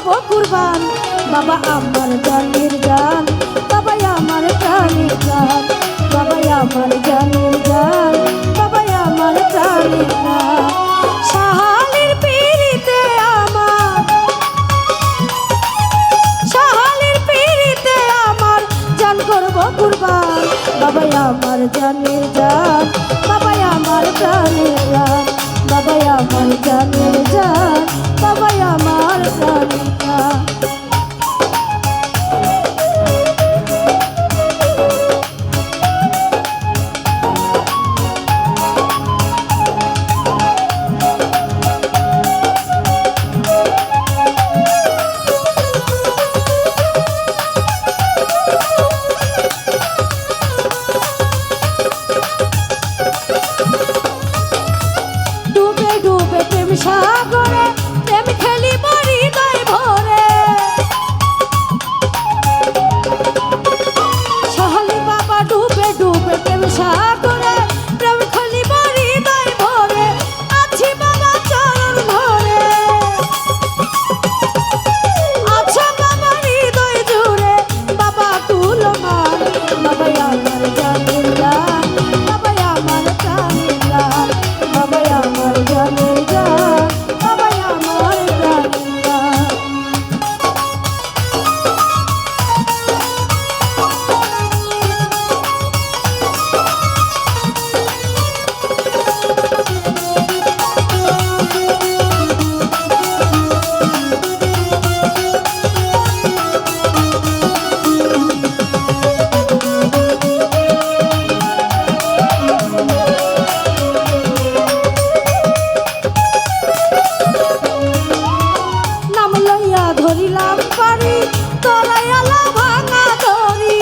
করব কুরবান বাবা আমার জানের জান বাবাই আমার প্রাণের প্রাণ বাবাই আমার জানের জান বাবাই আমার প্রাণের প্রাণ শাহালির পিরিতে আমার শাহালির পিরিতে আমার জান করব কুরবান বাবাই আমার জানের জান বাবাই আমার প্রাণের প্রাণ বাবাই আমার জানের জান বাবাই আমার প্রাণের প্রাণ সাগরে প্রেম খেলিব হৃদয় ভরে শাহালি বাবা ডুবে ডুবে প্রেম সাগরে প্রেম খেলিব হৃদয় ভরে আছি বাবা চরণ ধরে আচ্ছা বাবা হৃদয় জুড়ে বাবা তুলো মান বাবাই আমার জানের জান বাবাই আমার প্রাণের প্রাণ বাবাই আমার জানের জান ধরিলাম পারি তোরাই আলা ভাঙা ধরি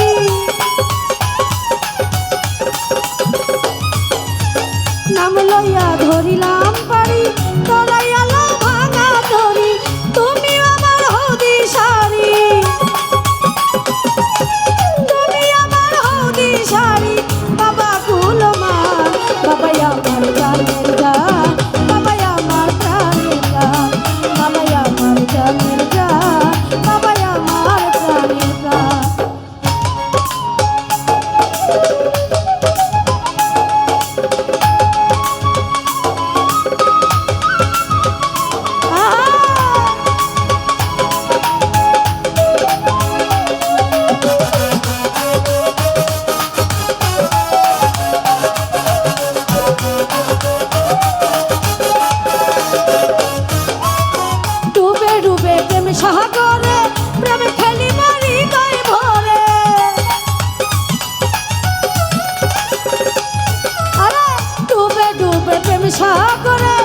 নাম লইয়া ধরিলাম পারি তোরাই আলা ভাঙা ধরি তুমি আমার হদি সারি তুমি আমার হদি সারি বাবা কুলমান বাবাই আমার জানের জান বাবাই আমার প্রাণের প্রাণ বাবাই আমার জানের বাবাই আমার প্রাণের প্রাণ ডুবে ডুবে প্রেম সাগরে প্রেম খেলিব হৃদয় ভরে আরে ডুবে ডুবে প্রেম সাগরে